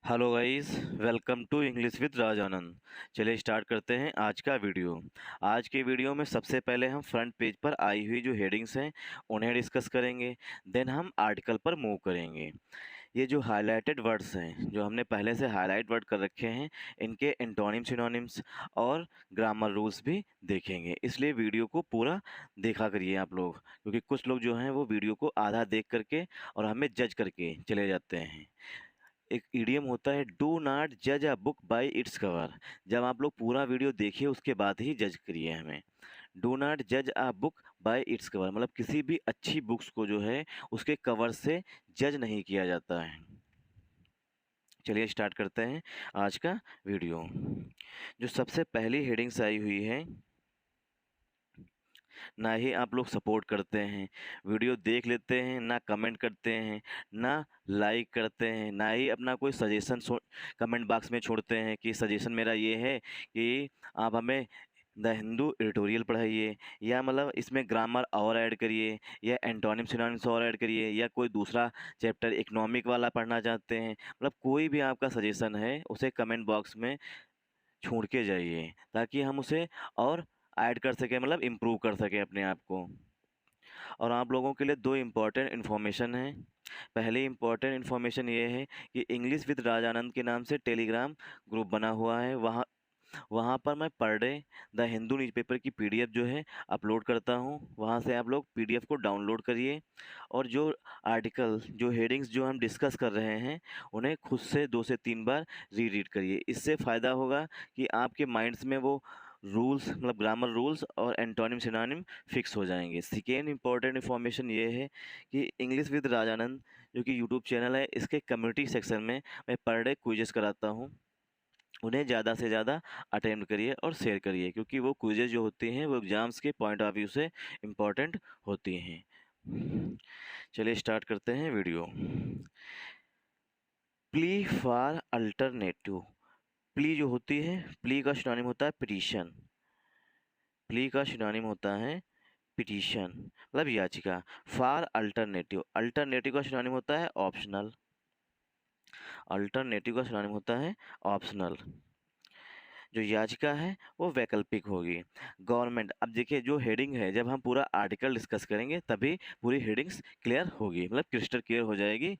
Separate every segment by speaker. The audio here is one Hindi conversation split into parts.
Speaker 1: Hello guys, welcome to English with Rajanand. चलिए स्टार्ट करते हैं आज का वीडियो। आज के वीडियो में सबसे पहले हम फ्रंट पेज पर आई हुई जो हेडिंग्स हैं उन्हें डिस्कस करेंगे। देन हम आर्टिकल पर मूव करेंगे। ये जो हाईलाइटेड वर्ड्स हैं, जो हमने पहले से हाईलाइट वर्ड कर रखे हैं, इनके एंटोनिम सिनोनिम्स और ग्रामर रूल्स भी देखेंगे। इसलिए वीडियो को पूरा देखा करिए आप लोग, क्योंकि कुछ लोग जो हैं वो वीडियो को आधा देख करके और हमें जज करके चले जाते हैं। एक ईडियम होता है, डू नॉट जज a book by its cover. जब आप लोग पूरा वीडियो देखिए उसके बाद ही जज करिए हमें। डू नॉट जज a book by its cover मतलब किसी भी अच्छी बुक्स को जो है उसके कवर से जज नहीं किया जाता है। चलिए स्टार्ट करते हैं आज का वीडियो। जो सबसे पहली हेडिंग्स आई हुई है, ना ही आप लोग सपोर्ट करते हैं, वीडियो देख लेते हैं, ना कमेंट करते हैं, ना लाइक करते हैं, ना ही अपना कोई सजेशन कमेंट बॉक्स में छोड़ते हैं कि सजेशन मेरा ये है कि आप हमें द हिंदू एडिटोरियल पढ़ाइए, या मतलब इसमें ग्रामर और ऐड करिए, या एंटोनिम सिनोनिम्स और ऐड करिए, या कोई दूसरा चैप्टर इकोनॉमिक वाला पढ़ना चाहते हैं। मतलब कोई भी आपका सजेशन है उसे कमेंट बॉक्स में छोड़ के जाइए, ताकि हम उसे और ऐड कर सकें, मतलब इम्प्रूव कर सकें अपने आप को। और आप लोगों के लिए दो इम्पॉर्टेंट इन्फॉर्मेशन है। पहली इम्पॉर्टेंट इन्फॉर्मेशन ये है कि इंग्लिश विद राजानंद के नाम से टेलीग्राम ग्रुप बना हुआ है। वहाँ वहाँ पर मैं per day the Hindu newspaper की पीडीएफ जो है अपलोड करता हूँ। वहाँ से आप लोग पीडीएफ को डाउनलोड करिए, और जो आर्टिकल, जो हेडिंग्स जो हम डिस्कस कर रहे हैं उन्हें खुद से 2 से 3 बार रीड करिए। इससे फ़ायदा होगा कि आपके माइंड्स में वो रूल्स, मतलब ग्रामर रूल्स और एंटोनिम सिनोनिम फिक्स हो जाएंगे। सेकेंड इंपॉर्टेंट इन्फॉर्मेशन ये है कि इंग्लिश विद राजानंद जो कि यूट्यूब चैनल है, इसके कम्युनिटी सेक्शन में मैं पर डे क्विजेस कराता हूँ। उन्हें ज़्यादा से ज़्यादा अटेम्प्ट करिए और शेयर करिए, क्योंकि वो क्विजेज जो होती हैं वो एग्ज़ाम्स के पॉइंट ऑफ व्यू से इम्पॉर्टेंट होती हैं। चलिए स्टार्ट करते हैं video. Plea for alternative. Plea जो होती है, प्ली का सिनोनिम होता है पिटीशन। प्ली का सिनोनिम होता है पिटीशन, मतलब याचिका। फॉर अल्टरनेटिव, अल्टरनेटिव का सिनोनिम होता है ऑप्शनल। अल्टरनेटिव का सिनोनिम होता है ऑप्शनल। जो याचिका है वो वैकल्पिक होगी। गवर्नमेंट, अब देखिए जो हेडिंग है, जब हम पूरा आर्टिकल डिस्कस करेंगे तभी पूरी हेडिंग्स क्लियर होगी, मतलब क्रिस्टल क्लियर हो जाएगी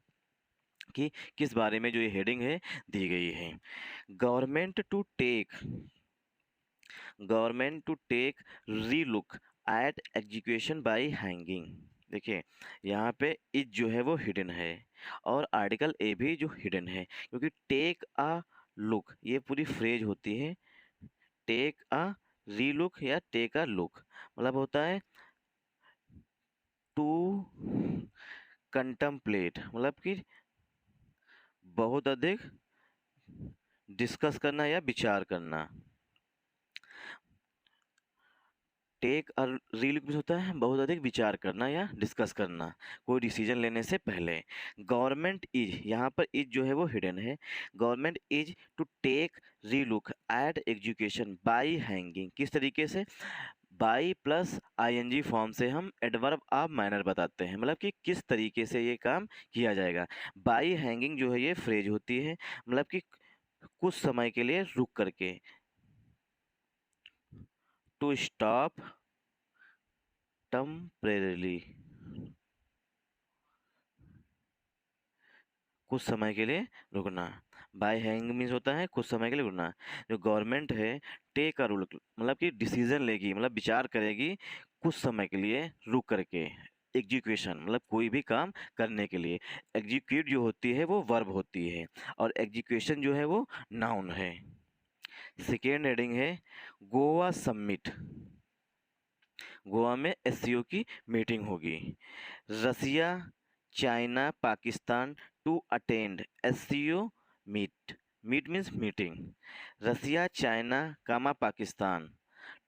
Speaker 1: कि किस बारे में जो ये हेडिंग है दी गई है। Government to take, government to take relook at education by hanging. देखिए यहाँ पे इज जो है वो हिडन है, और आर्टिकल ए भी जो हिडन है, क्योंकि टेक अ लुक ये पूरी फ्रेज होती है। टेक अ रीलुक या टेक अ लुक मतलब होता है टू कंटम्पलेट, मतलब कि बहुत अधिक डिस्कस करना या विचार करना। टेक और रीलुक में होता है बहुत अधिक विचार करना या डिस्कस करना, कोई डिसीजन लेने से पहले। गवर्नमेंट इज, यहाँ पर इज जो है वो हिडन है। Government is to take relook at education by hanging. किस तरीके से? बाई प्लस आईएनजी फॉर्म से हम एडवर्ब ऑफ मैनर बताते हैं, मतलब कि किस तरीके से ये काम किया जाएगा। बाई हैंगिंग जो है ये फ्रेज होती है, मतलब कि कुछ समय के लिए रुक करके। टू स्टॉप टेम्परेरीली, कुछ समय के लिए रुकना। बाय हैंग मीन्स होता है कुछ समय के लिए रुकना। जो गवर्नमेंट है, टेक अ रूल मतलब कि डिसीजन लेगी, मतलब विचार करेगी कुछ समय के लिए रुक करके। एग्जीक्यूशन मतलब कोई भी काम करने के लिए। एग्जीक्यूट जो होती है वो वर्ब होती है, और एग्जीक्यूशन जो है वो नाउन है। सेकेंड हेडिंग है गोवा समिट। गोवा में एससीओ की मीटिंग होगी। Russia, China, Pakistan to attend SCO meet. Meet means meeting. Russia, China comma Pakistan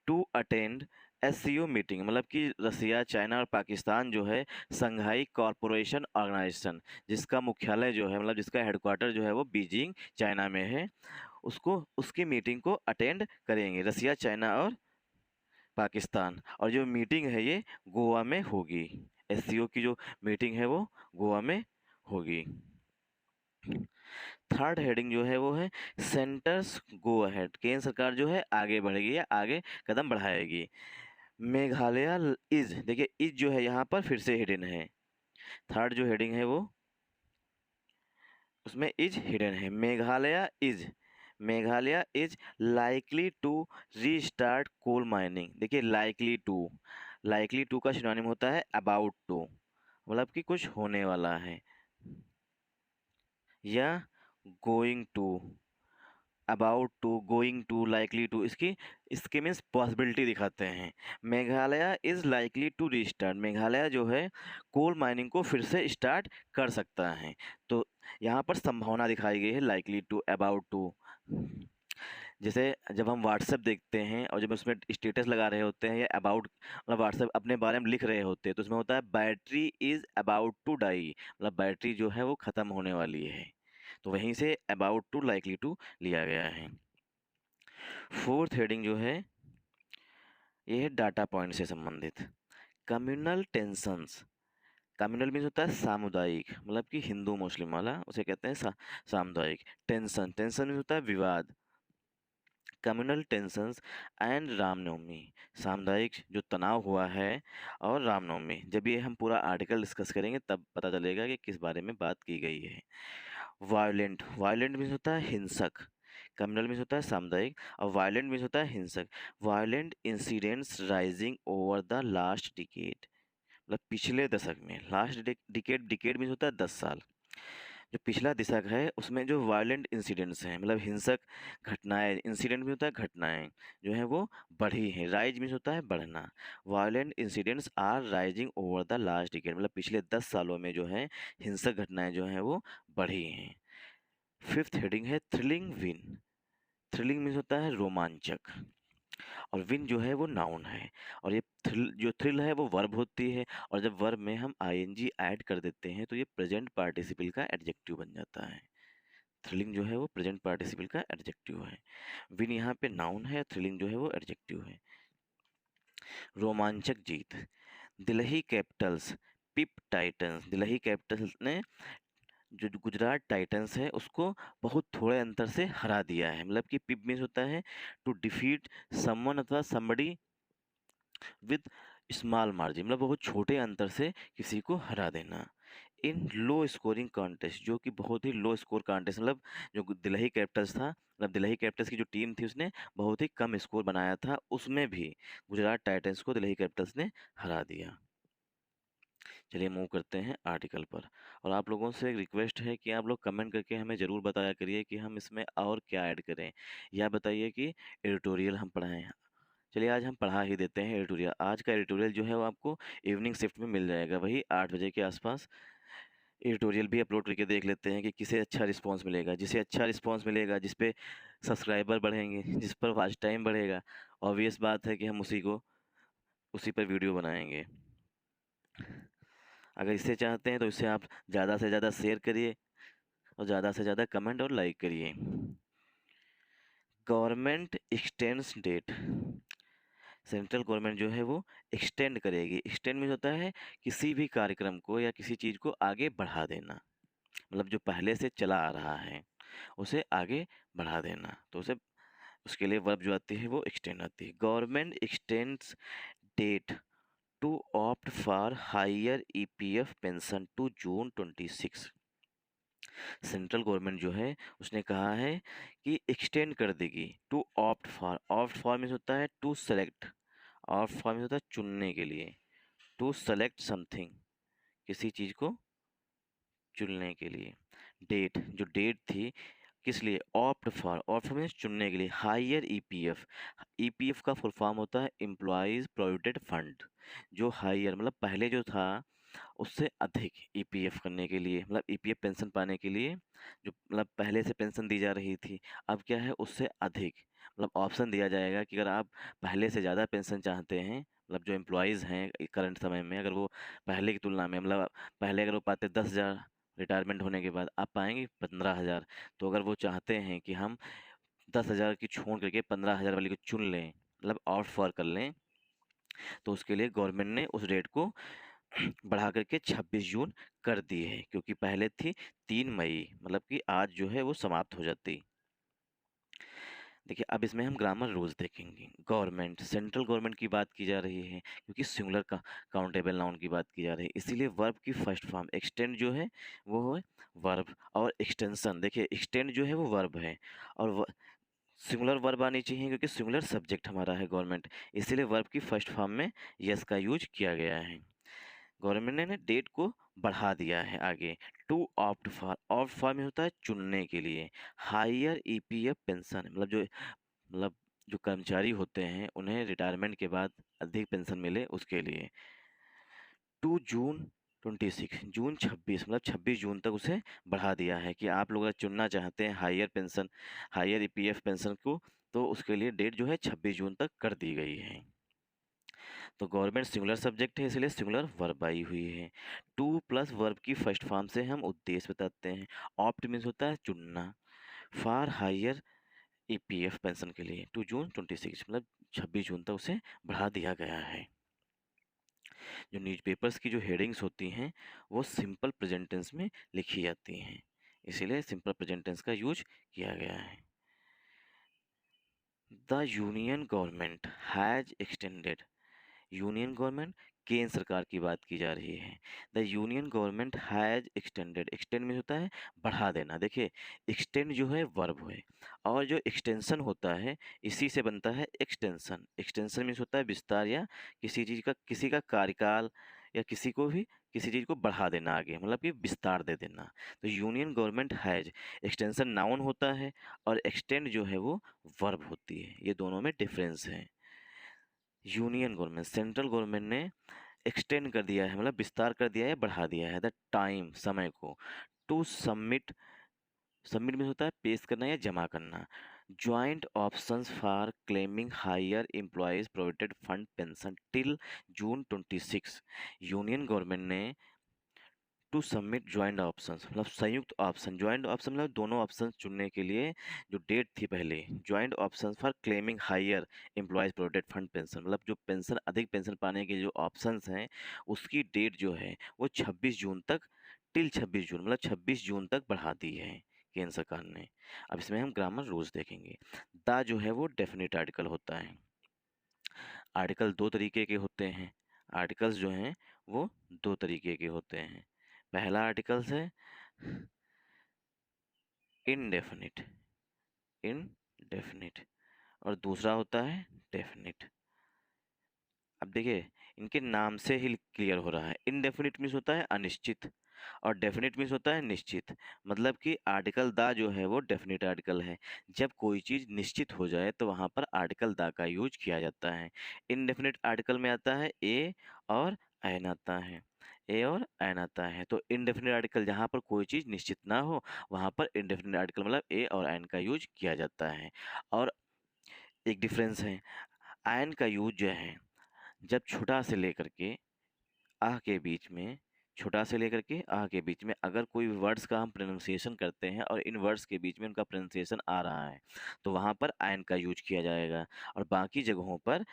Speaker 1: to attend SCO meeting, मतलब कि रसिया, चाइना और पाकिस्तान जो है संघाई कॉरपोरेशन ऑर्गेनाइजेशन, जिसका मुख्यालय जो है, मतलब जिसका हेडक्वार्टर जो है वो बीजिंग चाइना में है, उसको, उसकी मीटिंग को अटेंड करेंगे रसिया, चाइना और पाकिस्तान। और जो मीटिंग है ये गोवा में होगी। एससीओ की जो मीटिंग है वो गोवा में होगी। थर्ड हेडिंग जो है वो है सेंटर्स गो अहेड, केंद्र सरकार जो है आगे बढ़ेगी या आगे कदम बढ़ाएगी। मेघालय इज, देखिए इज जो है यहाँ पर फिर से हिडन है, थर्ड जो हेडिंग है वो उसमें इज हिडन है। Meghalaya is likely to restart coal mining. देखिए लाइकली टू का सिनोनिम होता है अबाउट टू, मतलब कि कुछ होने वाला है, या going to, about to, going to, likely to, इसके मीन्स पॉसिबिलिटी दिखाते हैं। Meghalaya is likely to restart, Meghalaya जो है कोल माइनिंग को फिर से स्टार्ट कर सकता है। तो यहाँ पर संभावना दिखाई गई है, लाइकली टू, अबाउट टू। जैसे जब हम व्हाट्सएप देखते हैं और जब उसमें स्टेटस लगा रहे होते हैं या अबाउट, मतलब व्हाट्सएप अपने बारे में लिख रहे होते हैं, तो उसमें होता है battery is about to die, मतलब बैटरी जो है वो ख़त्म होने वाली है। तो वहीं say about to, likely to लिया गया है। फोर्थ हेडिंग जो है ये है डाटा पॉइंट से संबंधित। कम्युनल टेंशंस, कम्युनल मीन्स होता है सामुदायिक, मतलब कि हिंदू मुस्लिम वाला, उसे कहते हैं सामुदायिक। टेंशन मीन्स होता है विवाद। कम्युनल टेंशंस एंड रामनवमी, सामुदायिक जो तनाव हुआ है और रामनवमी। जब ये हम पूरा आर्टिकल डिस्कस करेंगे तब पता चलेगा कि किस बारे में बात की गई है। वायलेंट मीन्स होता है हिंसक, कम्युनल मीन्स होता है सामुदायिक और वायलेंट मीन्स होता है हिंसक। Violent incidents rising over the last decade, मतलब पिछले दशक में, लास्ट डिकेड, डिकेड मीन्स होता है 10 साल। जो पिछला दशक है उसमें जो वायलेंट इंसिडेंट्स हैं, मतलब हिंसक घटनाएं, इंसिडेंट भी होता है घटनाएं, जो है वो बढ़ी हैं। राइज मीन्स होता है बढ़ना। Violent incidents are rising over the last decade, मतलब पिछले 10 सालों में जो है हिंसक घटनाएं जो हैं वो बढ़ी हैं। फिफ्थ हेडिंग है थ्रिलिंग विन। थ्रिलिंग मीन्स होता है रोमांचक और विन जो है वो नाउन है। और ये थ्रिल है वो वर्ब होती है, और जब वर्ब में हम आईएनजी ऐड कर देते हैं तो ये प्रेजेंट पार्टिसिपल का एडजेक्टिव बन जाता है। थ्रिलिंग जो है वो प्रेजेंट पार्टिसिपल का एडजेक्टिव है। विन यहाँ पे नाउन है, थ्रिलिंग जो है वो एडजेक्टिव है। रोमांचक जीत, दिल्ली कैपिटल्स पिप टाइटंस, दिल्ली कैपिटल्स ने जो गुजरात टाइटंस है उसको बहुत थोड़े अंतर से हरा दिया है। मतलब कि पिप मीन्स होता है टू डिफीट समवन अथवा समबडी विद स्मॉल मार्जिन, मतलब बहुत छोटे अंतर से किसी को हरा देना। इन लो स्कोरिंग कॉन्टेस्ट, जो कि बहुत ही लो स्कोर कॉन्टेस्ट, मतलब जो दिल्ली कैपिटल्स था, मतलब दिल्ली कैपिटल्स की जो टीम थी उसने बहुत ही कम स्कोर बनाया था, उसमें भी गुजरात टाइटंस को दिल्ली कैपिटल्स ने हरा दिया। चलिए मूव करते हैं आर्टिकल पर। और आप लोगों से एक रिक्वेस्ट है कि आप लोग कमेंट करके हमें ज़रूर बताया करिए कि हम इसमें और क्या ऐड करें, या बताइए कि एडिटोरियल हम पढ़ाएं। चलिए आज हम पढ़ा ही देते हैं एडिटोरियल। आज का एडिटोरियल जो है वो आपको इवनिंग शिफ्ट में मिल जाएगा, वही 8 बजे के आसपास। एडिटोरियल भी अपलोड करके देख लेते हैं कि किसे अच्छा रिस्पांस मिलेगा। जिसे अच्छा रिस्पांस मिलेगा, जिस पे सब्सक्राइबर बढ़ेंगे, जिस पर वॉच टाइम बढ़ेगा, ऑब्वियस बात है कि हम उसी पर वीडियो बनाएंगे। अगर इसे चाहते हैं तो इसे आप ज़्यादा से ज़्यादा शेयर करिए और ज़्यादा से ज़्यादा कमेंट और लाइक करिए। Government extends date, central government जो है वो एक्सटेंड करेगी। एक्सटेंड में होता है किसी भी कार्यक्रम को या किसी चीज़ को आगे बढ़ा देना, मतलब जो पहले से चला आ रहा है उसे आगे बढ़ा देना, तो उसे उसके लिए वर्ब जो आती है वो एक्सटेंड आती है। Government extends date to opt for higher EPF pension to June 26। Central government जो है उसने कहा है कि एक्सटेंड कर देगी टू ऑप्ट फॉर मीन्स होता है to select, opt for means होता है चुनने के लिए, टू सेलेक्ट समथिंग, किसी चीज़ को चुनने के लिए। डेट, जो डेट थी किस लिए, ऑप्ट फॉर मीन्स चुनने के लिए। हायर ईपीएफ, ईपीएफ का फुल फॉर्म होता है एम्प्लॉयज़ प्रोविडेंट फंड। जो हायर मतलब पहले जो था उससे अधिक ईपीएफ करने के लिए, मतलब ईपीएफ पेंशन पाने के लिए, जो मतलब पहले से पेंशन दी जा रही थी अब क्या है उससे अधिक, मतलब ऑप्शन दिया जाएगा कि अगर आप पहले से ज़्यादा पेंशन चाहते हैं, मतलब जो एम्प्लॉयज़ हैं करंट समय में, अगर वो पहले की तुलना में, मतलब पहले अगर वो पाते 10,000, रिटायरमेंट होने के बाद आप पाएंगे 15,000, तो अगर वो चाहते हैं कि हम 10,000 की छोड़ करके 15,000 वाली को चुन लें, मतलब ऑप्ट फॉर कर लें, तो उसके लिए गवर्नमेंट ने उस रेट को बढ़ा करके 26 जून कर दी है, क्योंकि पहले थी 3 मई, मतलब कि आज जो है वो समाप्त हो जाती। देखिए, अब इसमें हम ग्रामर रूल्स देखेंगे। गवर्नमेंट, सेंट्रल गवर्नमेंट की बात की जा रही है, क्योंकि सिंगुलर का काउंटेबल नाउन की बात की जा रही है, इसीलिए वर्ब की फर्स्ट फॉर्म एक्सटेंड जो है वो है वर्ब। और एक्सटेंशन, देखिए एक्सटेंड जो है वो वर्ब है, और सिंगुलर वर्ब आनी चाहिए, क्योंकि सिंगुलर सब्जेक्ट हमारा है गवर्नमेंट, इसीलिए वर्ब की फर्स्ट फॉर्म में यस का यूज किया गया है। गवर्नमेंट ने डेट को बढ़ा दिया है आगे। टू ऑप्ट फॉर में होता है चुनने के लिए। हायर ईपीएफ पेंशन, मतलब जो कर्मचारी होते हैं उन्हें रिटायरमेंट के बाद अधिक पेंशन मिले उसके लिए। टू जून 26, जून 26, मतलब 26 जून तक उसे बढ़ा दिया है कि आप लोग अगर चुनना चाहते हैं higher pension, higher EPF pension को, तो उसके लिए डेट जो है 26 जून तक कर दी गई है। तो गवर्नमेंट सिंगुलर सब्जेक्ट है, इसलिए सिंगुलर वर्ब आई हुई है। टू प्लस वर्ब की फर्स्ट फॉर्म से हम उद्देश्य बताते हैं। ऑप्ट मीन्स होता है चुनना। फॉर हायर ईपीएफ पेंशन के लिए टू जून 26, मतलब 26 जून तक उसे बढ़ा दिया गया है। जो न्यूज़पेपर्स की जो हेडिंग्स होती हैं वो सिंपल प्रेजेंट टेंस में लिखी जाती हैं, इसीलिए सिंपल प्रेजेंट टेंस का यूज किया गया है। The union government has extended, union government, केंद्र सरकार की बात की जा रही है। The union government has extended, extend में होता है बढ़ा देना। देखिए, एक्सटेंड जो है वर्ब है, और जो एक्सटेंशन होता है इसी से बनता है एक्सटेंशन। एक्सटेंशन मीन्स होता है विस्तार, या किसी का कार्यकाल, या किसी चीज़ को बढ़ा देना आगे, मतलब कि विस्तार दे देना। तो union government has, extension noun होता है और एक्सटेंड जो है वो वर्ब होती है, ये दोनों में डिफरेंस है। यूनियन गवर्नमेंट, सेंट्रल गवर्नमेंट ने एक्सटेंड कर दिया है, मतलब विस्तार कर दिया है, बढ़ा दिया है द टाइम, समय को। टू सबमिट, सबमिट में होता है पेश करना या जमा करना। Joint options for claiming higher employees provident fund pension till June 26, union government ने टू सबमिट ज्वाइंट ऑप्शंस, मतलब संयुक्त ऑप्शन, ज्वाइंट ऑप्शन मतलब दोनों ऑप्शन चुनने के लिए जो डेट थी पहले, joint option for claiming higher employees provident fund pension, मतलब जो पेंशन, अधिक पेंशन पाने के जो ऑप्शंस हैं उसकी डेट जो है वो 26 जून तक, टिल 26 जून, मतलब 26 जून तक बढ़ा दी है केंद्र सरकार ने। अब इसमें हम ग्रामर रूल्स देखेंगे। द जो है वो डेफिनेट आर्टिकल होता है। आर्टिकल दो तरीके के होते हैं, आर्टिकल्स जो हैं वो दो तरीके के होते हैं। पहला आर्टिकल्स है इनडेफिनिट, इनडेफिनिट, और दूसरा होता है डेफिनिट। अब देखिए, इनके नाम से ही क्लियर हो रहा है। इनडेफिनिट मीन्स होता है अनिश्चित, और डेफिनिट मीन्स होता है निश्चित। मतलब कि आर्टिकल दा जो है वो डेफिनिट आर्टिकल है। जब कोई चीज़ निश्चित हो जाए तो वहाँ पर आर्टिकल दा का यूज किया जाता है। इनडेफिनिट आर्टिकल में आता है ए और एन आता है, ए और एन आता है। तो इनडेफिनिट आर्टिकल जहाँ पर कोई चीज़ निश्चित ना हो वहाँ पर इनडेफिनिट आर्टिकल मतलब ए और एन का यूज किया जाता है। और एक डिफरेंस है, एन का यूज जो है जब छोटा से लेकर के आह के बीच में, छोटा से लेकर के आह के बीच में अगर कोई वर्ड्स का हम प्रोनाउंसिएशन करते हैं और इन वर्ड्स के बीच में उनका प्रोनाउंसिएशन आ रहा है तो वहाँ पर आयन का यूज किया जाएगा, और बाकी जगहों पर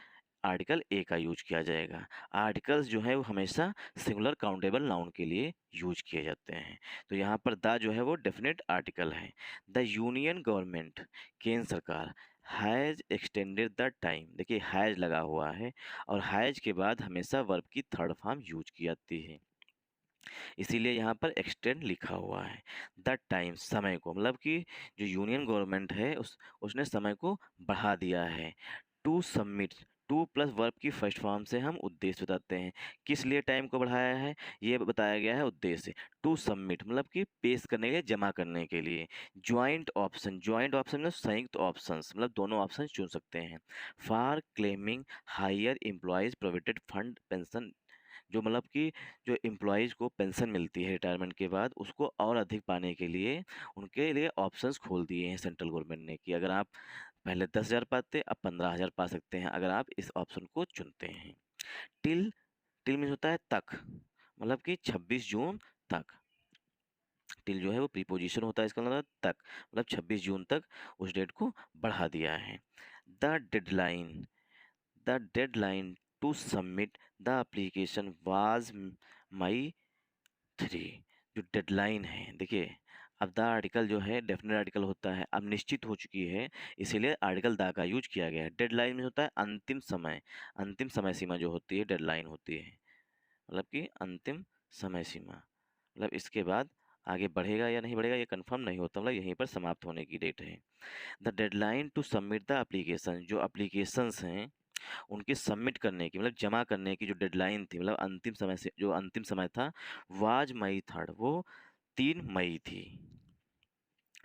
Speaker 1: आर्टिकल ए का यूज किया जाएगा। आर्टिकल्स जो है वो हमेशा सिंगुलर काउंटेबल नाउन के लिए यूज किए जाते हैं। तो यहाँ पर द जो है वो डेफिनेट आर्टिकल है। द यूनियन गवर्नमेंट, केंद्र सरकार, हैज़ एक्सटेंडेड द टाइम, देखिए हैज़ लगा हुआ है, और हैज़ के बाद हमेशा वर्ब की थर्ड फॉर्म यूज की जाती है, इसीलिए यहाँ पर एक्सटेंड लिखा हुआ है। द टाइम, समय को, मतलब कि जो यूनियन गवर्नमेंट है उसने समय को बढ़ा दिया है। To submit, to plus verb की फर्स्ट फॉर्म से हम उद्देश्य बताते हैं। किस लिए टाइम को बढ़ाया है ये बताया गया है उद्देश्य। टू सबमिट मतलब कि पेश करने के लिए, जमा करने के लिए। ज्वाइंट ऑप्शन, ज्वाइंट ऑप्शन में संयुक्त ऑप्शंस, मतलब दोनों ऑप्शन चुन सकते हैं। For claiming higher employees provident fund pension, जो मतलब कि जो एम्प्लॉयज़ को पेंशन मिलती है रिटायरमेंट के बाद उसको और अधिक पाने के लिए उनके लिए ऑप्शंस खोल दिए हैं सेंट्रल गवर्नमेंट ने, कि अगर आप पहले 10,000 पाते अब 15,000 पा सकते हैं अगर आप इस ऑप्शन को चुनते हैं। टिल, टिल मीन्स होता है तक, मतलब कि 26 जून तक। टिल जो है वो प्रीपोजिशन होता है, इसका मतलब तक, मतलब 26 जून तक उस डेट को बढ़ा दिया है। The deadline, the deadline to submit the application was May 3। जो डेडलाइन है देखिए, अब द आर्टिकल जो है डेफिनेट आर्टिकल होता है, अब निश्चित हो चुकी है, इसीलिए आर्टिकल द का यूज किया गया है। डेडलाइन में होता है अंतिम समय सीमा जो होती है डेडलाइन होती है, मतलब कि अंतिम समय सीमा, मतलब इसके बाद आगे बढ़ेगा या नहीं बढ़ेगा ये कंफर्म नहीं होता, मतलब यहीं पर समाप्त होने की डेट है। The deadline to submit the application, जो एप्लीकेशंस हैं उनके सबमिट करने की मतलब जमा करने की जो डेडलाइन थी, मतलब अंतिम समय से जो अंतिम समय था, वाज मई 3, वो 3 मई थी।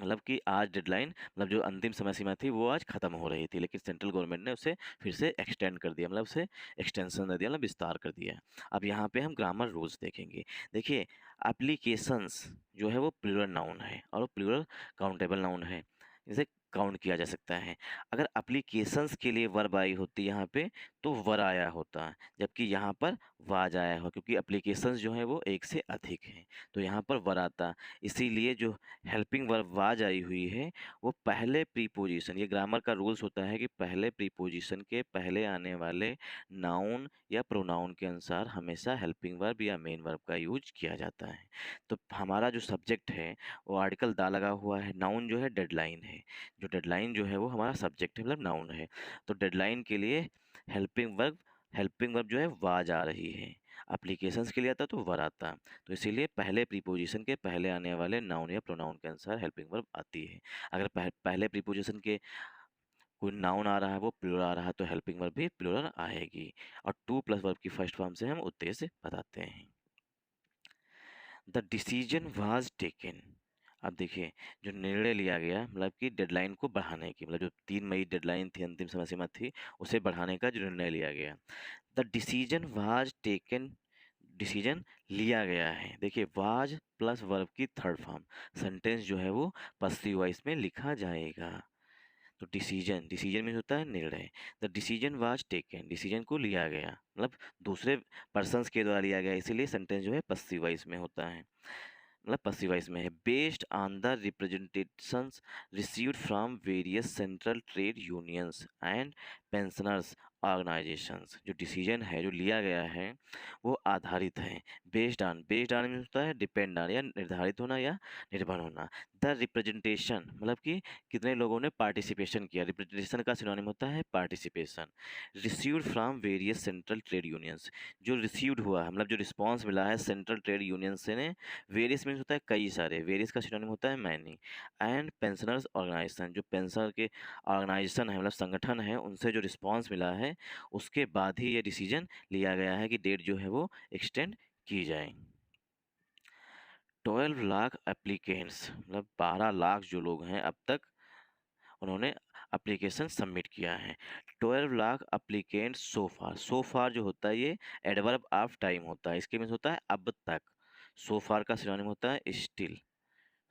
Speaker 1: मतलब कि आज डेडलाइन मतलब जो अंतिम समय सीमा थी वो आज खत्म हो रही थी, लेकिन सेंट्रल गवर्नमेंट ने उसे फिर से एक्सटेंड कर दिया, मतलब उसे एक्सटेंशन दे दिया, मतलब विस्तार कर दिया। अब यहाँ पे हम ग्रामर रूल्स देखेंगे। देखिए, एप्लीकेशंस जो है वो प्लूरल नाउन है और वो प्लूरल काउंटेबल नाउन है, इसे काउंट किया जा सकता है। अगर एप्लीकेशंस के लिए वर्ब आई होती यहाँ पे तो वर आया होता, जबकि यहाँ पर वाज आया हो, क्योंकि एप्लीकेशंस जो है वो एक से अधिक हैं, तो यहाँ पर वर आता। इसीलिए जो हेल्पिंग वर्ब वाज आई हुई है वो पहले प्रीपोजिशन, ये ग्रामर का रूल्स होता है कि पहले प्रीपोजिशन के पहले आने वाले नाउन या प्रोनाउन के अनुसार हमेशा हेल्पिंग वर्ब या मेन वर्ब का यूज किया जाता है। तो हमारा जो सब्जेक्ट है वो आर्टिकल दा लगा हुआ है, नाउन जो है डेडलाइन है, जो डेडलाइन जो है वो हमारा सब्जेक्ट है, मतलब नाउन है। तो डेडलाइन के लिए हेल्पिंग वर्ब जो है वाज आ रही है, एप्लीकेशंस के लिए आता तो वर आता। तो इसीलिए पहले प्रीपोजिशन के पहले आने वाले नाउन या प्रोनाउन के अनुसार हेल्पिंग वर्ब आती है। अगर पहले प्रीपोजिशन के कोई नाउन आ रहा है वो प्लूरल आ रहा है तो हेल्पिंग वर्ब भी प्लूरल आएगी। और टू प्लस वर्ब की फर्स्ट फॉर्म से हम उद्देश्य बताते हैं। द डिसीजन वाज टेकन, अब देखिए जो निर्णय लिया गया मतलब कि डेडलाइन को बढ़ाने की, मतलब जो 3 मई डेडलाइन थी अंतिम समय सीमा थी उसे बढ़ाने का जो निर्णय लिया गया। The decision was taken, decision लिया गया है। देखिए वाज प्लस वर्ब की थर्ड फॉर्म, सेंटेंस जो है वो पॉजिटिव वॉइस में लिखा जाएगा। तो डिसीजन, डिसीजन मीन्स होता है निर्णय। The decision was taken, decision को लिया गया मतलब दूसरे पर्सन्स के द्वारा लिया गया, इसीलिए सेंटेंस जो है पॉजिटिव वॉइस में होता है, मतलब पॉजिटिव वॉइस में है। Based on the representations received from various central trade unions and pensioners organisations, जो डिसीजन है जो लिया गया है वो आधारित है। बेस्ड ऑन मीन्स होता है डिपेंड ऑन, या निर्धारित होना या निर्भर होना। द रिप्रेजेंटेशन मतलब कि कितने लोगों ने पार्टिसिपेशन किया, रिप्रेजेंटेशन का सिनोनिम होता है participation. Received from various central trade unions, जो रिसीव्ड हुआ है मतलब जो रिस्पॉन्स मिला है सेंट्रल ट्रेड यूनियन से ने, वेरियस मीन्स होता है कई सारे, वेरियस का सिनोनिम होता है मैनी। एंड पेंशनर्स ऑर्गेनाइजेशन, जो पेंशनर के ऑर्गेनाइजेशन है मतलब संगठन है उनसे जो रिस्पॉन्स मिला है उसके बाद ही ये डिसीजन लिया गया है कि डेट जो है वो एक्सटेंड की जाए। 12 लाख एप्लीकेंट्स मतलब 12 लाख जो लोग हैं अब तक उन्होंने एप्लीकेशन सबमिट किया है। 12 लाख एप्लीकेंट्स सो फार जो होता है ये एडवर्ब ऑफ टाइम होता है, इसके मीन्स होता है अब तक। सो फार का सिनोनिम होता है स्टिल,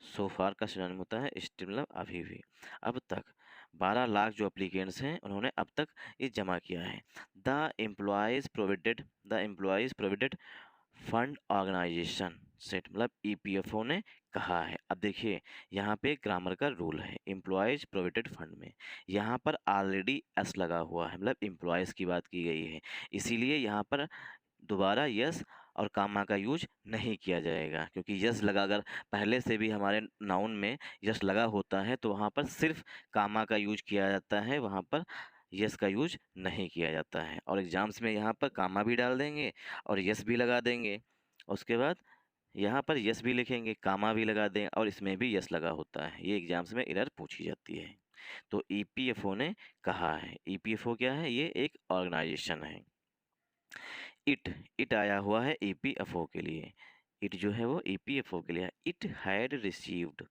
Speaker 1: सो फार का सिनोनिम होता है स्टिल मतलब अभी भी। अब तक 12 लाख जो एप्लीकेंट्स हैं उन्होंने अब तक ये जमा किया है। The employees provided fund organisation said मतलब ईपीएफओ ने कहा है। अब देखिए यहाँ पे ग्रामर का रूल है, एम्प्लॉयज प्रोविडेड फंड में यहाँ पर ऑलरेडी एस लगा हुआ है, मतलब एम्प्लॉयज़ की बात की गई है, इसीलिए यहाँ पर दोबारा यस और कामा का यूज नहीं किया जाएगा, क्योंकि यस लगा अगर पहले से भी हमारे नाउन में यस लगा होता है तो वहाँ पर सिर्फ कामा का यूज किया जाता है, वहाँ पर यस का यूज नहीं किया जाता है। और एग्जाम्स में यहाँ पर कामा भी डाल देंगे और यस भी लगा देंगे, उसके बाद यहाँ पर यस भी लिखेंगे, कामा भी लगा दें और इसमें भी यस लगा होता है, ये एग्जाम्स में एरर पूछी जाती है। तो ईपीएफओ ने कहा है, ईपीएफओ क्या है, ये एक ऑर्गेनाइजेशन है। इट आया हुआ है ईपीएफओ के लिए, इट जो है वो ईपीएफओ के लिए है। इट हैड रिसीव्ड,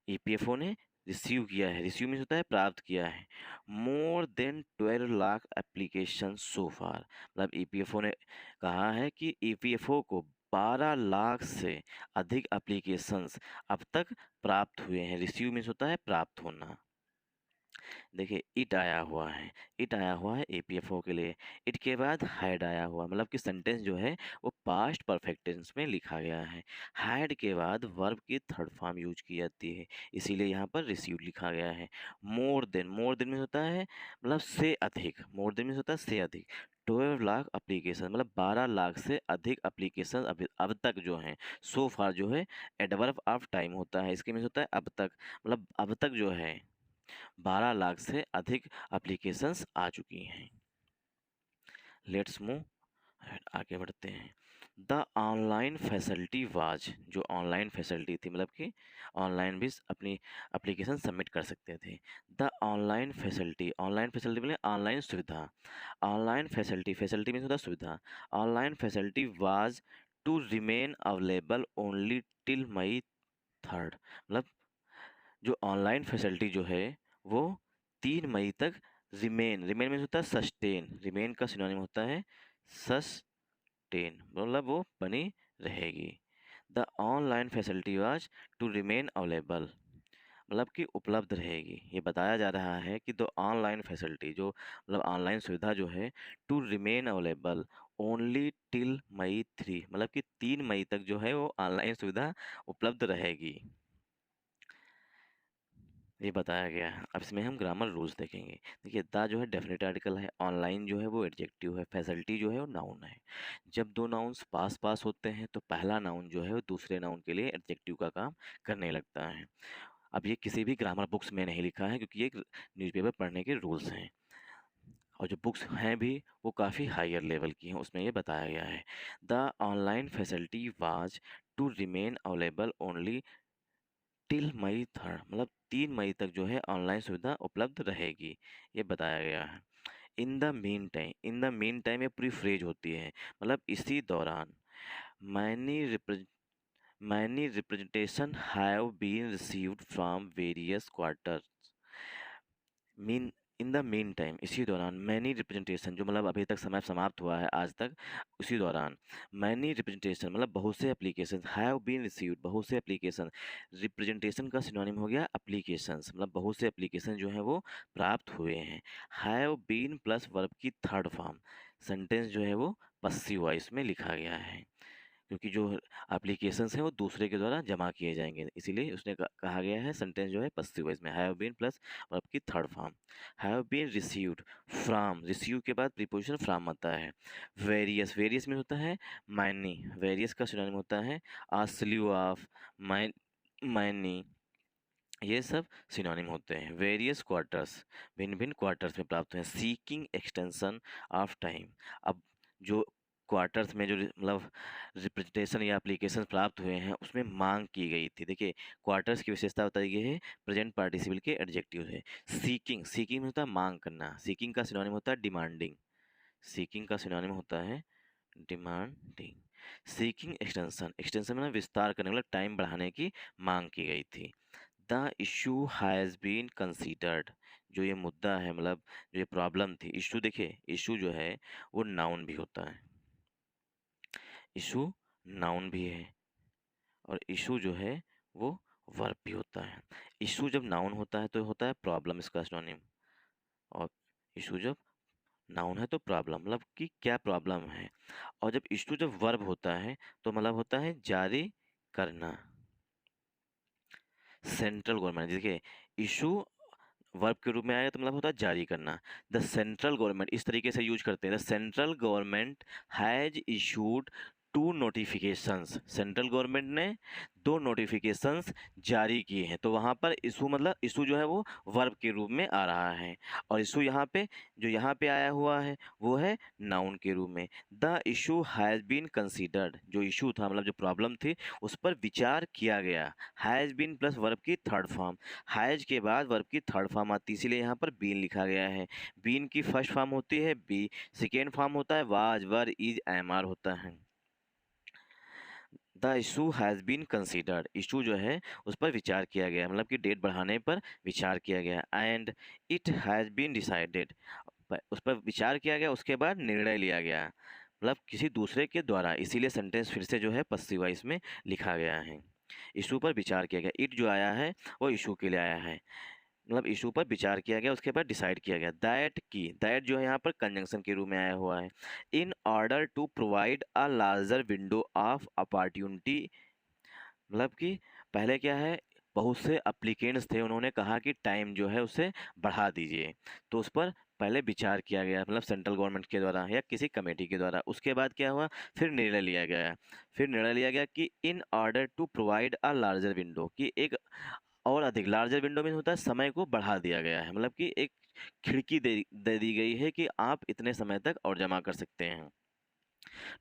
Speaker 1: ईपीएफओ ने रिसीव किया है, रिसीव मीन्स होता है प्राप्त किया है, more than 12 lakh application so far, मतलब ईपीएफओ ने कहा है कि ईपीएफओ को 12 लाख से अधिक एप्लीकेशंस अब तक प्राप्त हुए हैं। रिसीव मीन्स होता है प्राप्त होना। देखिए इट आया हुआ है, इट आया हुआ है एपीएफओ के लिए। इट के बाद हैड आया हुआ, मतलब कि सेंटेंस जो है वो पास्ट परफेक्ट टेंस में लिखा गया है। हैड के बाद वर्ब की थर्ड फॉर्म यूज की जाती है, इसीलिए यहाँ पर रिसीव्ड लिखा गया है। मोर देन में होता है मतलब से अधिक, मोर देन में होता है से अधिक। 12 लाख एप्लीकेशन मतलब 12 लाख से अधिक एप्लीकेशन अब तक जो हैं, सो फार जो है एडवर्ब ऑफ टाइम होता है, इसके मीन्स होता है अब तक, मतलब अब तक जो है 12 लाख से अधिक एप्लीकेशंस आ चुकी हैं। लेट्स मूव, आगे बढ़ते हैं। द ऑनलाइन फैसिलिटी वाज, जो ऑनलाइन फैसिलिटी थी मतलब कि ऑनलाइन भी अपनी एप्लीकेशन सबमिट कर सकते थे। द ऑनलाइन फैसिलिटी मतलब ऑनलाइन सुविधा। ऑनलाइन फैसिलिटी, फैसिलिटी मीन्स होता है सुविधा। Online facility was to remain available only till May 3rd, मतलब जो ऑनलाइन फैसिलिटी जो है वो 3 मई तक रिमेन मीन्स होता है सस्टेन, रिमेन का सिनोनिम होता है सस्टेन, मतलब वो बनी रहेगी। The online facility was to remain available, मतलब कि उपलब्ध रहेगी। ये बताया जा रहा है कि द ऑनलाइन फैसिलिटी जो मतलब ऑनलाइन सुविधा जो है to remain available only till May 3, मतलब कि 3 मई तक जो है वो ऑनलाइन सुविधा उपलब्ध रहेगी, ये बताया गया है। अब इसमें हम ग्रामर रूल्स देखेंगे। देखिए द जो है डेफिनेट आर्टिकल है, ऑनलाइन जो है वो एडजेक्टिव है, फैसिलिटी जो है वो नाउन है। जब दो नाउन्स पास पास होते हैं तो पहला नाउन जो है वो दूसरे नाउन के लिए एडजेक्टिव का काम करने लगता है। अब ये किसी भी ग्रामर बुक्स में नहीं लिखा है क्योंकि ये न्यूज़पेपर पढ़ने के रूल्स हैं, और जो बुक्स हैं भी वो काफ़ी हायर लेवल की हैं, उसमें ये बताया गया है। The online facility was to remain available only till May 3, मतलब 3 मई तक जो है ऑनलाइन सुविधा उपलब्ध रहेगी, ये बताया गया है। इन द मीन टाइम ये पूरी फ्रेज होती है, मतलब इसी दौरान। Many many representation have been received from various quarters. Mean in the meantime, इसी दौरान मैनी रिप्रेजेंटेशन जो मतलब अभी तक समय समाप्त हुआ है आज तक, उसी दौरान मैनी रिप्रेजेंटेशन मतलब बहुत से एप्लीकेशन हैव बीन रिसीव्ड, बहुत से एप्लीकेशन। रिप्रेजेंटेशन का सिनोनिम हो गया एप्लीकेशंस, मतलब बहुत से एप्लीकेशन जो है वो प्राप्त हुए हैं। हैव बीन प्लस वर्ब की थर्ड फॉर्म, सेंटेंस जो है वो पस्सिव वॉइस में लिखा गया है, क्योंकि जो एप्लीकेशंस हैं वो दूसरे के द्वारा जमा किए जाएंगे, इसीलिए उसने कहा गया है सेंटेंस जो है पस्सिव वॉइस में। हैव बीन प्लस वर्ब की third form. Have been received from, receive के बाद प्रीपोजिशन फ्रॉम आता है। वेरियस, वेरियस में होता है मैनी, वेरियस का सिनोनिम होता है आ स्लीव ऑफ, मैनी, ये सब सिनोनिम होते हैं। वेरियस क्वार्टर्स, भिन्न भिन्न क्वार्टर्स में प्राप्त हुए। सीकिंग एक्सटेंशन ऑफ टाइम, अब जो क्वार्टर्स में जो मतलब रिप्रेजेंटेशन या एप्लीकेशन प्राप्त हुए हैं उसमें मांग की गई थी। देखिए क्वार्टर्स की विशेषता बताई गई है, प्रेजेंट पार्टिसिपल के एडजेक्टिव है। सीकिंग, सीकिंग में होता है मांग करना, सीकिंग का सिनोनिम होता है डिमांडिंग, सीकिंग का सिनोनिम होता है डिमांडिंग। सीकिंग एक्सटेंशन, एक्सटेंशन में विस्तार करने मतलब टाइम बढ़ाने की मांग की गई थी। The issue has been considered, जो ये मुद्दा है मतलब जो ये प्रॉब्लम थी, इशू देखिए इशू जो है वो नाउन भी होता है, इशू नाउन भी है, और इशू जो है वो वर्ब भी होता है। इशू जब नाउन होता है तो होता है प्रॉब्लम, इसका सिनोनिम, और इशू जब नाउन है तो प्रॉब्लम मतलब कि क्या प्रॉब्लम है। और जब इशू जब वर्ब होता है तो मतलब होता है जारी करना। सेंट्रल गवर्नमेंट, देखिए इशू वर्ब के रूप में आया तो मतलब होता है जारी करना। द सेंट्रल गवर्नमेंट इस तरीके से यूज करते हैं, the central government has issued 2 notifications, central government ने 2 नोटिफिकेशंस जारी किए हैं, तो वहाँ पर इशू मतलब इशू जो है वो वर्ब के रूप में आ रहा है, और इशू यहाँ पे जो यहाँ पे आया हुआ है वो है नाउन के रूप में। The issue has been considered, जो इशू था मतलब जो प्रॉब्लम थी उस पर विचार किया गया। हैज़ बीन प्लस वर्ब की थर्ड फॉर्म, हैज़ के बाद वर्ब की थर्ड फॉर्म आती है, इसीलिए यहाँ पर बीन लिखा गया है। बीन की फर्स्ट फॉर्म होती है बी, सेकेंड फॉर्म होता है was, were, is, am are होता है। The issue has been considered, issue जो है उस पर विचार किया गया, मतलब कि डेट बढ़ाने पर विचार किया गया। And it has been decided, उस पर विचार किया गया उसके बाद निर्णय लिया गया, मतलब किसी दूसरे के द्वारा, इसीलिए सेंटेंस फिर से जो है पस्सिव वॉइस में लिखा गया है। इशू पर विचार किया गया, इट जो आया है वो इशू के लिए आया है। मतलब इशू पर विचार किया गया, उसके बाद डिसाइड किया गया। दैट की, दैट जो है यहाँ पर कंजंक्शन के रूप में आया हुआ है। In order to provide a larger window of opportunity, मतलब कि पहले क्या है, बहुत से अप्लीकेंट्स थे, उन्होंने कहा कि टाइम जो है उसे बढ़ा दीजिए, तो उस पर पहले विचार किया गया, मतलब सेंट्रल गवर्नमेंट के द्वारा या किसी कमेटी के द्वारा। उसके बाद क्या हुआ, फिर निर्णय लिया गया। फिर निर्णय लिया गया कि in order to provide a larger window, कि एक और अधिक, लार्जर विंडो में होता है समय को बढ़ा दिया गया है, मतलब कि एक खिड़की दे दी गई है कि आप इतने समय तक और जमा कर सकते हैं।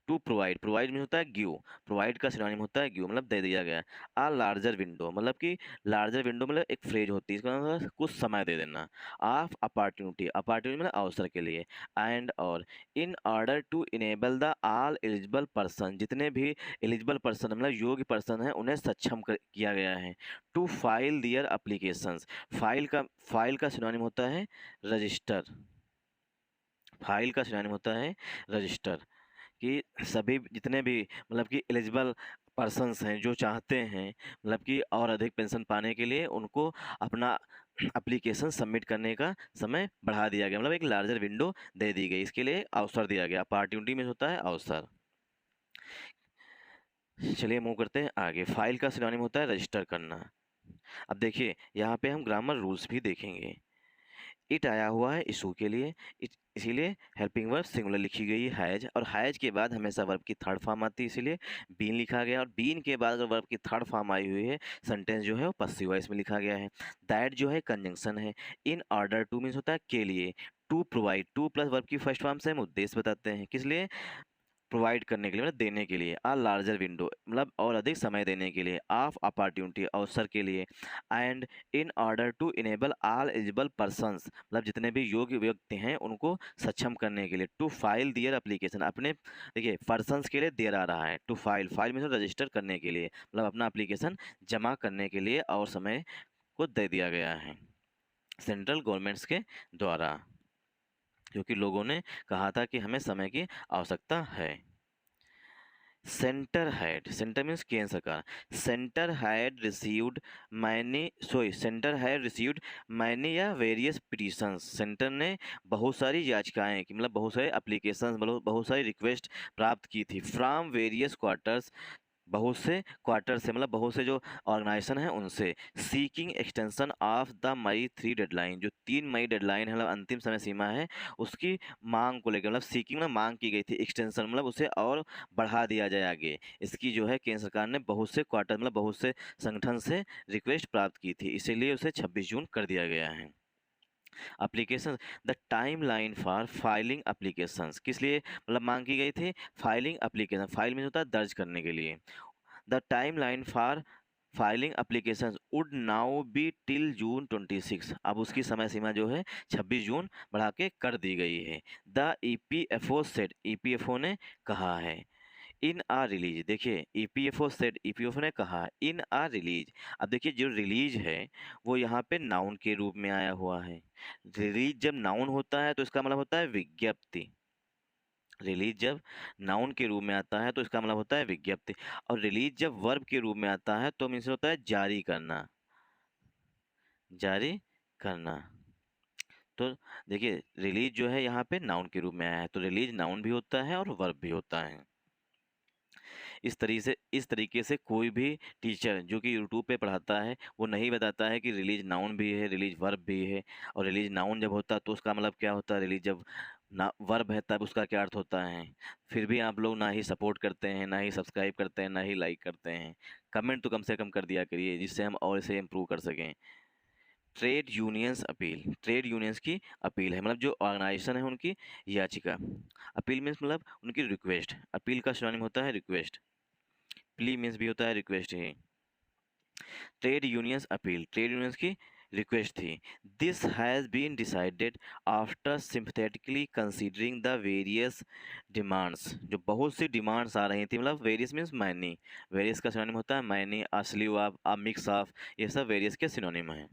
Speaker 1: टू प्रोवाइड, प्रोवाइड में होता है गिव, प्रोवाइड का सिनोनिम होता है गिव, मतलब दे दिया गया। आ लार्जर विंडो, मतलब कि लार्जर विंडो मतलब एक फ्रेज होती है, इसका मतलब कुछ समय दे देना। ऑफ अपॉर्चुनिटी, अपॉर्चुनिटी मतलब अवसर के लिए। एंड और in order to enable the all eligible person, जितने भी एलिजिबल पर्सन मतलब योग्य पर्सन हैं उन्हें सक्षम किया गया है। To file their applications, file का सिनोनिम होता है रजिस्टर, फाइल का सिनोनिम होता है रजिस्टर। कि सभी जितने भी मतलब कि एलिजिबल पर्सन्स हैं जो चाहते हैं मतलब कि और अधिक पेंशन पाने के लिए, उनको अपना एप्लीकेशन सबमिट करने का समय बढ़ा दिया गया, मतलब एक लार्जर विंडो दे दी गई, इसके लिए अवसर दिया गया। अपॉर्चुनिटी में होता है अवसर। चलिए मूव करते हैं आगे। फाइल का सिनोनिम होता है रजिस्टर करना। अब देखिए यहाँ पे हम ग्रामर रूल्स भी देखेंगे। इट आया हुआ है इशू के लिए, इसीलिए हेल्पिंग वर्ब सिंगुलर लिखी गई है हैज, और हैज के बाद हमेशा वर्ब की थर्ड फॉर्म आती है, इसीलिए बीन लिखा गया। और बीन के बाद अगर वर्ब की थर्ड फॉर्म आई हुई है, सेंटेंस जो है वो पसिव वॉइस में लिखा गया है। दैट जो है कंजंक्शन है। इन ऑर्डर टू मीन्स होता है के लिए। To provide, to plus verb की फर्स्ट फॉर्म से हम उद्देश्य बताते हैं, किस लिए, प्रोवाइड करने के लिए मतलब देने के लिए। आ लार्जर विंडो मतलब और अधिक समय देने के लिए। ऑफ अपॉर्चुनिटी अवसर के लिए। And in order to enable all eligible persons मतलब जितने भी योग्य व्यक्ति हैं उनको सक्षम करने के लिए। टू फाइल दियर एप्लीकेशन, अपने देखिए पर्सन्स के लिए देर आ रहा है। टू फाइल, फाइल में रजिस्टर करने के लिए मतलब अपना एप्लीकेशन जमा करने के लिए और समय को दे दिया गया है सेंट्रल गवर्नमेंट्स के द्वारा, क्योंकि लोगों ने कहा था कि हमें समय की आवश्यकता है। सेंटर हैड, सेंटर मीन्स केंद्र सरकार। Centre had received centre had received many या वेरियस पिटीशंस, सेंटर ने बहुत सारी याचिकाएं की मतलब बहुत सारे एप्लीकेशंस बहुत सारी रिक्वेस्ट प्राप्त की थी। फ्रॉम वेरियस क्वार्टर्स, बहुत से क्वार्टर से मतलब बहुत से जो ऑर्गेनाइजेशन है उनसे। Seeking extension of the May 3 deadline, जो 3 मई डेडलाइन है मतलब अंतिम समय सीमा है, उसकी मांग को लेकर मतलब सीकिंग में मांग की गई थी, एक्सटेंशन मतलब उसे और बढ़ा दिया जाए आगे। इसकी जो है केंद्र सरकार ने बहुत से क्वार्टर मतलब बहुत से संगठन से रिक्वेस्ट प्राप्त की थी, इसीलिए उसे 26 जून कर दिया गया है। Application, the time line for filing applications, किस लिए मतलब मांग की गई थी, फाइलिंग एप्लीकेशन, फाइल में होता है दर्ज करने के लिए। The time line for filing application would now be till June 26, अब उसकी समय सीमा जो है 26 जून बढ़ा के कर दी गई है। द EPFO सेट, EPFO ने कहा है। इन आ रिलीज, देखिए EPFO सेट, EPFO ने कहा इन आ रिलीज। अब देखिए जो रिलीज है वो यहाँ पे नाउन के रूप में आया हुआ है। रिलीज जब नाउन होता है तो इसका मतलब होता है विज्ञप्ति। रिलीज जब नाउन के रूप में आता है तो इसका मतलब होता है विज्ञप्ति। और रिलीज जब वर्ब के रूप में आता है तो मीन्स होता है जारी करना, जारी करना। तो देखिए रिलीज जो है यहाँ पे नाउन के रूप में आया है, तो रिलीज नाउन भी होता है और वर्ब भी होता है। इस तरीके से कोई भी टीचर जो कि यूट्यूब पे पढ़ाता है वो नहीं बताता है कि रिलीज नाउन भी है रिलीज वर्ब भी है। और रिलीज नाउन जब होता है तो उसका मतलब क्या होता है, रिलीज जब ना वर्ब है तब उसका क्या अर्थ होता है। फिर भी आप लोग ना ही सपोर्ट करते हैं, ना ही सब्सक्राइब करते हैं, ना ही लाइक करते हैं। कमेंट तो कम से कम कर दिया करिए जिससे हम और इसे इम्प्रूव कर सकें। Trade unions appeal, trade unions की अपील है मतलब जो ऑर्गेनाइजेशन है उनकी याचिका। अपील मीन्स मतलब उनकी रिक्वेस्ट, अपील का सिनोनिम होता है रिक्वेस्ट। प्ली मीन्स भी होता है रिक्वेस्ट ही। Trade unions appeal, trade unions की रिक्वेस्ट थी। This has been decided after sympathetically considering the various demands, जो बहुत सी डिमांड्स आ रही थी मतलब वेरियस मीन्स मैनी, वेरियस का सिनोनिम होता है many, a sleeve of, a mix of, ये सब वेरियस के सिनोनिम हैं।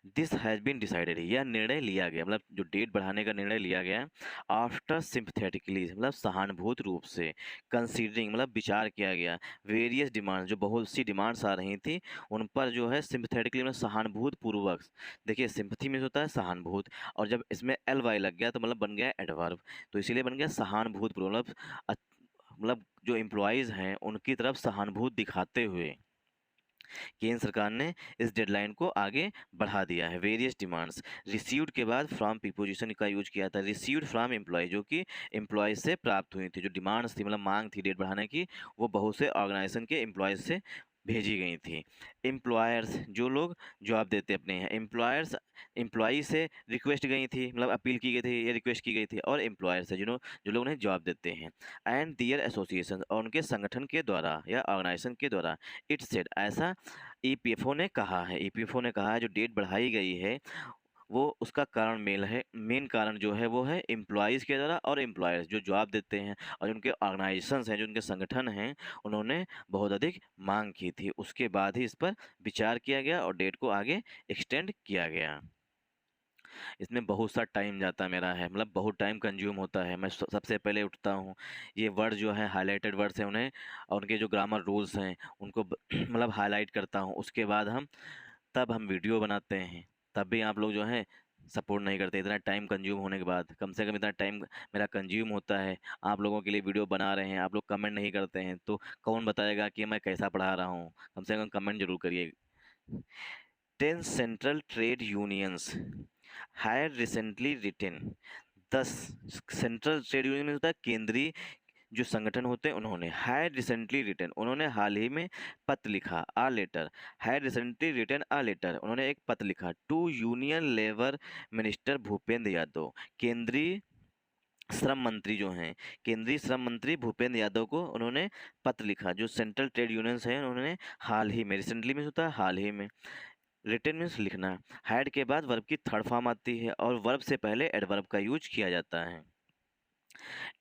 Speaker 1: दिस हैज़ बीन डिसाइडेड, यह निर्णय लिया गया, मतलब जो डेट बढ़ाने का निर्णय लिया गया आफ्टर सिंपथेटिकली, मतलब सहानुभूत रूप से, कंसीडरिंग मतलब विचार किया गया, वेरियस डिमांड्स, जो बहुत सी डिमांड्स आ रही थी उन पर जो है सिंपथेटिकली मतलब सहानुभूत पूर्वक। देखिए सिंपथी में होता है सहानुभूत, और जब इसमें एल वाई लग गया तो मतलब बन गया एडवर्ब, तो इसीलिए बन गया सहानुभूत पूर्वक, मतलब मतलब जो एम्प्लॉयज़ हैं उनकी तरफ सहानुभूति दिखाते हुए केंद्र सरकार ने इस डेडलाइन को आगे बढ़ा दिया है। वेरियस डिमांड्स रिसीव्ड के बाद फ्रॉम प्रीपोजिशन का यूज किया था, रिसीव्ड फ्रॉम एम्प्लॉय, जो कि एम्प्लॉयज से प्राप्त हुई थी, जो डिमांड्स थी मतलब मांग थी डेट बढ़ाने की, वो बहुत से ऑर्गेनाइजेशन के एम्प्लॉयज से भेजी गई थी। एम्प्लॉयर्स, जो लोग जॉब देते अपने हैं, एम्प्लॉयर्स एम्प्लॉई से रिक्वेस्ट गई थी, मतलब अपील की गई थी या रिक्वेस्ट की गई थी, और एम्प्लॉयर्स है जो लोग उन्हें जॉब देते हैं, एंड दियर एसोसिएशन, और उनके संगठन के द्वारा या ऑर्गेनाइजेशन के द्वारा, इट सेड, ऐसा ईपीएफओ ने कहा है, ईपीएफओ ने कहा है जो डेट बढ़ाई गई है वो उसका कारण मेल है, मेन कारण जो है वो है एम्प्लॉयज़ के द्वारा और एम्प्लॉयर्स जो जॉब देते हैं, और जो उनके ऑर्गेनाइजेशंस हैं, जो उनके संगठन हैं, उन्होंने बहुत अधिक मांग की थी, उसके बाद ही इस पर विचार किया गया और डेट को आगे एक्सटेंड किया गया। इसमें बहुत सा टाइम जाता मेरा है, मतलब बहुत टाइम कंज्यूम होता है। मैं सबसे पहले उठता हूँ, ये वर्ड जो है हाईलाइटेड वर्ड्स हैं उन्हें और उनके जो ग्रामर रूल्स हैं उनको मतलब हाईलाइट करता हूँ, उसके बाद तब हम वीडियो बनाते हैं, तब भी आप लोग जो हैं सपोर्ट नहीं करते। इतना टाइम कंज्यूम होने के बाद, कम से कम इतना टाइम मेरा कंज्यूम होता है आप लोगों के लिए वीडियो बना रहे हैं, आप लोग कमेंट नहीं करते हैं, तो कौन बताएगा कि मैं कैसा पढ़ा रहा हूँ? कम से कम कमेंट जरूर करिए। 10 central trade unions had recently written, 10 central trade union में होता है केंद्रीय जो संगठन होते हैं, उन्होंने हैड रिसेंटली रिटन, उन्होंने हाल ही में पत्र लिखा, a letter, had recently written a letter, उन्होंने एक पत्र लिखा to union labour minister Bhupender Yadav, केंद्रीय श्रम मंत्री जो हैं, केंद्रीय श्रम मंत्री भूपेंद्र यादव को उन्होंने पत्र लिखा। जो सेंट्रल ट्रेड यूनियंस हैं उन्होंने हाल ही में, रिसेंटली में होता है हाल ही में, रिटन मीन्स लिखना, हैड के बाद वर्ब की थर्ड फॉर्म आती है और वर्ब से पहले एडवर्ब का यूज किया जाता है।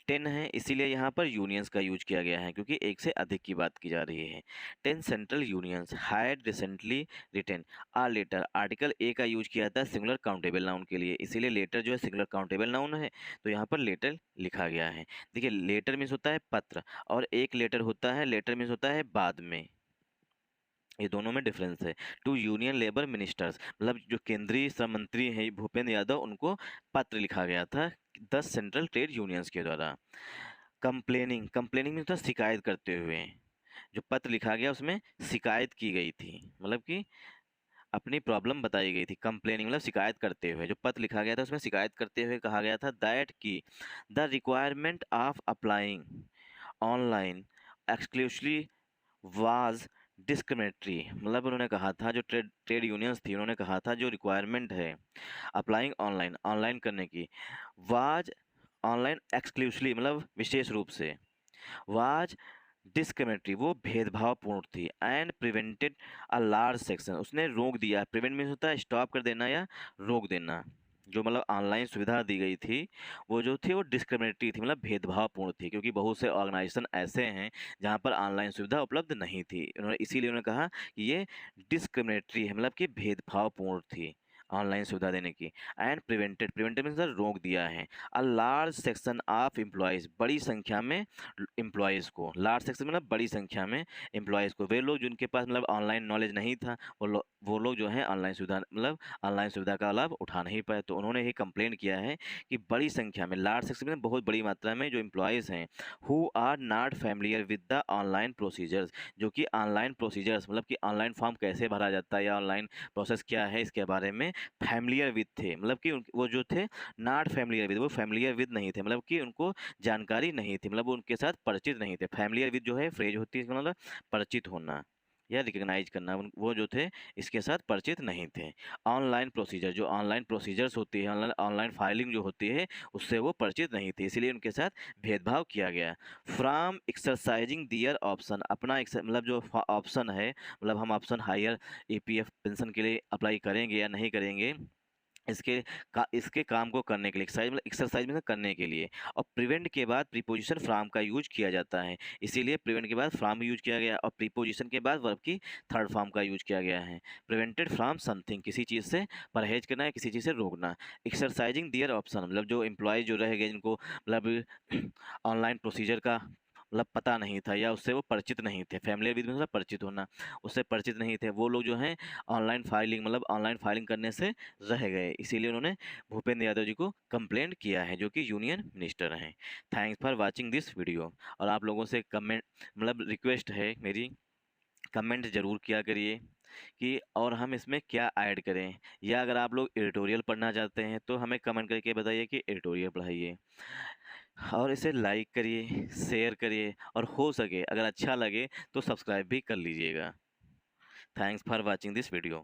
Speaker 1: 10 है इसीलिए यहाँ पर यूनियंस का यूज किया गया है क्योंकि एक से अधिक की बात की जा रही है। 10 central unions had recently written a letter, article A का यूज किया जाता है सिंगुलर काउंटेबल नाउन के लिए, इसीलिए लेटर जो है सिंगुलर काउंटेबल नाउन है, तो यहाँ पर लेटर लिखा गया है। देखिए लेटर मीन्स होता है पत्र, और एक लेटर होता है, लेटर मीन्स होता है बाद में, ये दोनों में डिफरेंस है। टू यूनियन लेबर मिनिस्टर्स, मतलब जो केंद्रीय श्रम मंत्री हैं भूपेंद्र यादव, उनको पत्र लिखा गया था 10 सेंट्रल ट्रेड यूनियंस के द्वारा। कंप्लेनिंग, कंप्लेनिंग में तो शिकायत करते हुए, जो पत्र लिखा गया उसमें शिकायत की गई थी, मतलब कि अपनी प्रॉब्लम बताई गई थी। कंप्लेनिंग मतलब शिकायत करते हुए, जो पत्र लिखा गया था उसमें शिकायत करते हुए कहा गया था दैट की the requirement of applying online exclusively was discriminatory, मतलब उन्होंने कहा था जो ट्रेड ट्रेड यूनियंस थी उन्होंने कहा था जो रिक्वायरमेंट है अप्लाइंग ऑनलाइन, ऑनलाइन करने की, वाज ऑनलाइन एक्सक्लूसिवली मतलब विशेष रूप से, वाज डिस्क्रिमिनेटरी वो भेदभावपूर्ण थी, and prevented a large section उसने रोक दिया, प्रिवेंट मीन्स होता है स्टॉप कर देना या रोक देना, जो मतलब ऑनलाइन सुविधा दी गई थी वो जो थी वो डिस्क्रिमिनेटरी थी, मतलब भेदभावपूर्ण थी, क्योंकि बहुत से ऑर्गेनाइजेशन ऐसे हैं जहाँ पर ऑनलाइन सुविधा उपलब्ध नहीं थी, उन्होंने इसीलिए उन्होंने कहा कि ये डिस्क्रिमिनेटरी है, मतलब कि भेदभावपूर्ण थी ऑनलाइन सुविधा देने की। एंड प्रिवेंटेड, प्रिवेंटेड मीन्स रोक दिया है, a large section of employees बड़ी संख्या में एम्प्लॉयज़ को, लार्ज सेक्शन मतलब बड़ी संख्या में एम्प्लॉयज़ को, वे लोग जिनके पास मतलब ऑनलाइन नॉलेज नहीं था वो लोग जो है ऑनलाइन सुविधा मतलब ऑनलाइन सुविधा का लाभ उठा नहीं पाए, तो उन्होंने ये कंप्लेंट किया है कि बड़ी संख्या में, लार्ज सेक्शन में बहुत बड़ी मात्रा में जो एम्प्लॉयज़ हैं who are not familiar with the online procedures, जो कि ऑनलाइन प्रोसीजर्स मतलब कि ऑनलाइन फॉर्म कैसे भरा जाता है या ऑनलाइन प्रोसेस क्या है इसके बारे में फैमिलियर विद थे, मतलब कि वो जो थे नॉट फैमिलियर विद, वो फैमिलियर विद नहीं थे, मतलब कि उनको जानकारी नहीं थी, मतलब वो उनके साथ परिचित नहीं थे। फैमिलियर विद जो है फ्रेज होती है इसका मतलब परिचित होना या रिकग्नाइज करना, वो जो थे इसके साथ परिचित नहीं थे। ऑनलाइन प्रोसीजर, जो ऑनलाइन प्रोसीजर्स होती है, ऑनलाइन ऑनलाइन फाइलिंग जो होती है उससे वो परिचित नहीं थे, इसलिए उनके साथ भेदभाव किया गया। फ्रॉम एक्सरसाइजिंग दियर ऑप्शन, अपना मतलब जो ऑप्शन है, मतलब हम ऑप्शन हायर ईपीएफ पेंशन के लिए अप्लाई करेंगे या नहीं करेंगे, इसके काम को करने के लिए एक्सरसाइज में करने के लिए। और प्रिवेंट के बाद प्रीपोजिशन फ्रॉम का यूज किया जाता है, इसीलिए प्रिवेंट के बाद फ्रॉम यूज किया गया और प्रीपोजिशन के बाद वर्ब की थर्ड फॉर्म का यूज किया गया है। प्रिवेंटेड फ्रॉम समथिंग, किसी चीज़ से परहेज करना है, किसी चीज़ से रोकना। एक्सरसाइजिंग दियर ऑप्शन, मतलब जो एम्प्लॉय जो रह गए जिनको मतलब ऑनलाइन प्रोसीजर का मतलब पता नहीं था या उससे वो परिचित नहीं थे, फैमिलियर विद मतलब परिचित होना, उससे परिचित नहीं थे, वो लोग जो हैं ऑनलाइन फाइलिंग करने से रह गए, इसीलिए उन्होंने भूपेंद्र यादव जी को कंप्लेंट किया है, जो कि यूनियन मिनिस्टर हैं। Thanks for watching this video. और आप लोगों से कमेंट मतलब रिक्वेस्ट है मेरी, कमेंट ज़रूर किया करिए कि और हम इसमें क्या ऐड करें, या अगर आप लोग एडिटोरियल पढ़ना चाहते हैं तो हमें कमेंट करके बताइए कि एडिटोरियल पढ़ाइए। और इसे लाइक करिए, शेयर करिए, और हो सके अगर अच्छा लगे तो सब्सक्राइब भी कर लीजिएगा। Thanks for watching this video.